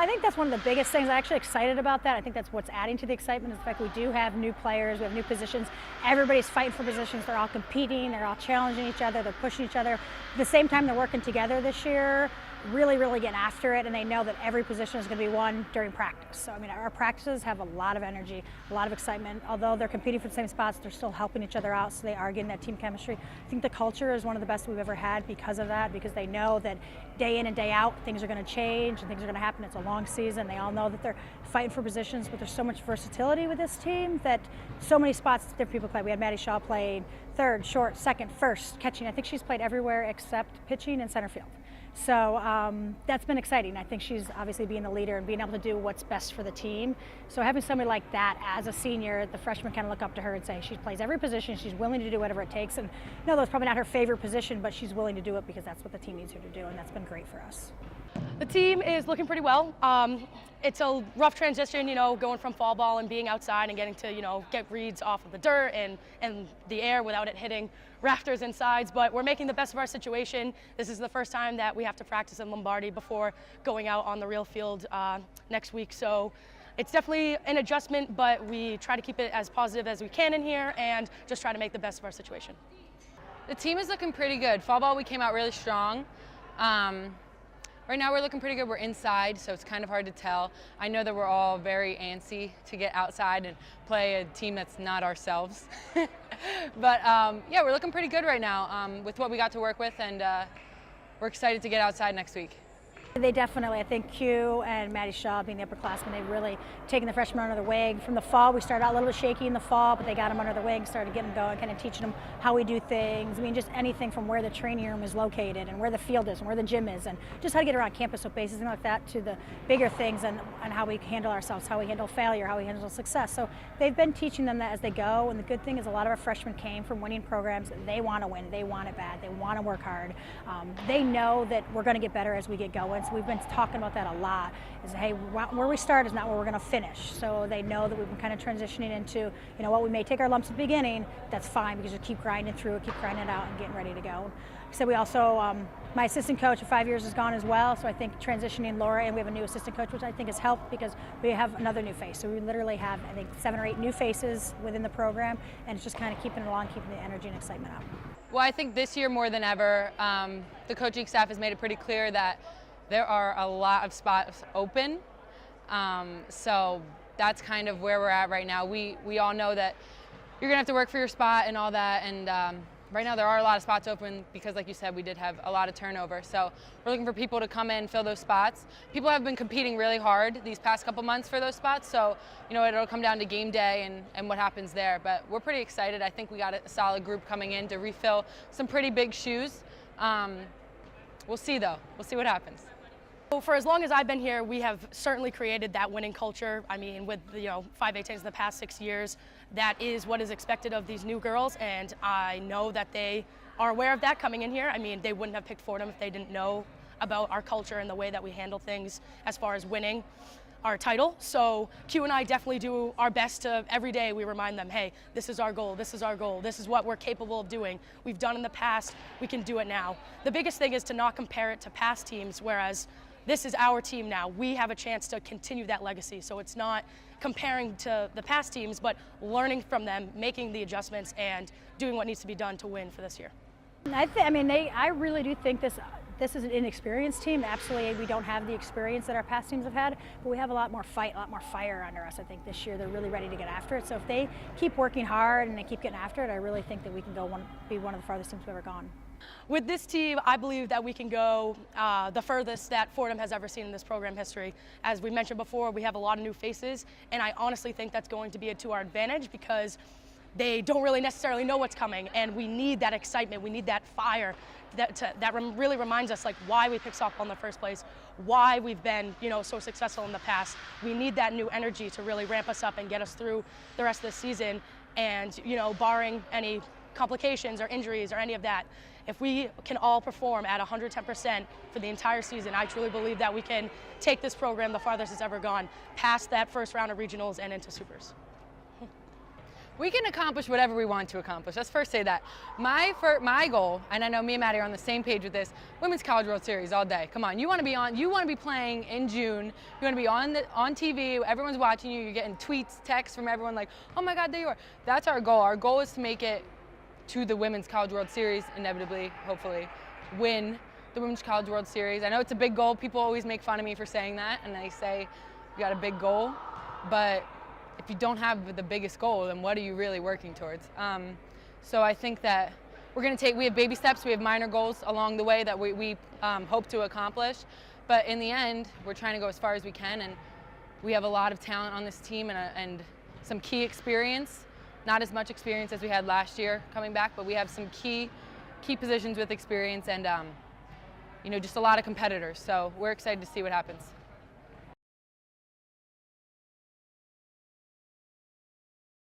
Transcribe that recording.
I think that's one of the biggest things. I'm actually excited about that. I think that's what's adding to the excitement is the fact we do have new players, we have new positions. Everybody's fighting for positions. They're all competing, they're all challenging each other, they're pushing each other. At the same time, they're working together this year, really getting after it, and they know that every position is going to be won during practice. So, I mean, our practices have a lot of energy, a lot of excitement. Although they're competing for the same spots, they're still helping each other out, so they are getting that team chemistry. I think the culture is one of the best we've ever had because of that, because they know that day in and day out, things are going to change and things are going to happen. It's a long season. They all know that they're fighting for positions, but there's so much versatility with this team that so many spots different people play. We had Madi Shaw playing third, short, second, first, catching. I think she's played everywhere except pitching and center field. So that's been exciting. I think she's obviously being the leader and being able to do what's best for the team. So having somebody like that as a senior, the freshmen kind of look up to her and say she plays every position, she's willing to do whatever it takes. And no, that's probably not her favorite position, but she's willing to do it because that's what the team needs her to do, and that's been great for us. The team is looking pretty well. It's a rough transition, going from fall ball and being outside and getting to, get reads off of the dirt and the air without it hitting rafters and sides, but we're making the best of our situation. This is the first time that we have to practice in Lombardi before going out on the real field next week. So it's definitely an adjustment, but we try to keep it as positive as we can in here and just try to make the best of our situation. The team is looking pretty good. Fall ball, we came out really strong. Right now we're looking pretty good. We're inside, so it's kind of hard to tell. I know that we're all very antsy to get outside and play a team that's not ourselves. But yeah, we're looking pretty good right now with what we got to work with, and we're excited to get outside next week. They definitely, I think Q and Madi Shaw being the upperclassmen, they've really taken the freshmen under their wing. From the fall, we started out a little bit shaky in the fall, but they got them under the wing, started getting going, kind of teaching them how we do things. I mean, just anything from where the training room is located and where the field is and where the gym is and just how to get around campus, so bases and like that, to the bigger things and how we handle ourselves, how we handle failure, how we handle success. So they've been teaching them that as they go, and the good thing is a lot of our freshmen came from winning programs. They want to win, they want it bad, they want to work hard. They know that we're going to get better as we get going. So we've been talking about that a lot, is hey, where we start is not where we're going to finish. So they know that we've been kind of transitioning into, what we may take our lumps at the beginning, that's fine, because you keep grinding through it, keep grinding it out and getting ready to go. So we also, my assistant coach of 5 years is gone as well, so I think transitioning Laura, and we have a new assistant coach, which I think has helped because we have another new face. So we literally have, I think, 7 or 8 new faces within the program, and it's just kind of keeping it along, keeping the energy and excitement up. Well, I think this year more than ever, the coaching staff has made it pretty clear that there are a lot of spots open, so that's kind of where we're at right now. We all know that you're gonna have to work for your spot and all that, and right now there are a lot of spots open because, like you said, we did have a lot of turnover. So we're looking for people to come in and fill those spots. People have been competing really hard these past couple months for those spots, so it'll come down to game day and what happens there. But we're pretty excited. I think we got a solid group coming in to refill some pretty big shoes. We'll see though. We'll see what happens. So for as long as I've been here, we have certainly created that winning culture. I mean, with 5A10s in the past 6 years, that is what is expected of these new girls, and I know that they are aware of that coming in here. I mean, they wouldn't have picked Fordham if they didn't know about our culture and the way that we handle things as far as winning our title. So Q and I definitely do our best to, every day we remind them, hey, this is our goal, this is our goal, this is what we're capable of doing. We've done in the past, we can do it now. The biggest thing is to not compare it to past teams, whereas this is our team now. We have a chance to continue that legacy. So it's not comparing to the past teams, but learning from them, making the adjustments, and doing what needs to be done to win for this year. I really do think this is an inexperienced team. Absolutely, we don't have the experience that our past teams have had, but we have a lot more fight, a lot more fire under us. I think this year they're really ready to get after it. So if they keep working hard and they keep getting after it, I really think that we can be one of the farthest teams we've ever gone. With this team, I believe that we can go the furthest that Fordham has ever seen in this program history. As we mentioned before, we have a lot of new faces, and I honestly think that's going to be to our advantage because they don't really necessarily know what's coming, and we need that excitement, we need that fire that really reminds us like why we picked softball in the first place, why we've been so successful in the past. We need that new energy to really ramp us up and get us through the rest of the season, and barring any complications or injuries or any of that, if we can all perform at 110% for the entire season, I truly believe that we can take this program the farthest it's ever gone, past that first round of regionals and into supers. we can accomplish whatever we want to accomplish. Let's first say that. My goal, and I know me and Madi are on the same page with this, Women's College World Series all day. Come on, you want to be playing in June. You want to be on TV. Everyone's watching you. You're getting tweets, texts from everyone like, oh my God, there you are. That's our goal. Our goal is to make it to the Women's College World Series, inevitably, hopefully, win the Women's College World Series. I know it's a big goal. People always make fun of me for saying that, and they say you got a big goal, but if you don't have the biggest goal, then what are you really working towards? So I think that we have baby steps, we have minor goals along the way that we hope to accomplish, but in the end, we're trying to go as far as we can, and we have a lot of talent on this team and some key experience, not as much experience as we had last year coming back, but we have some key positions with experience and just a lot of competitors, so we're excited to see what happens.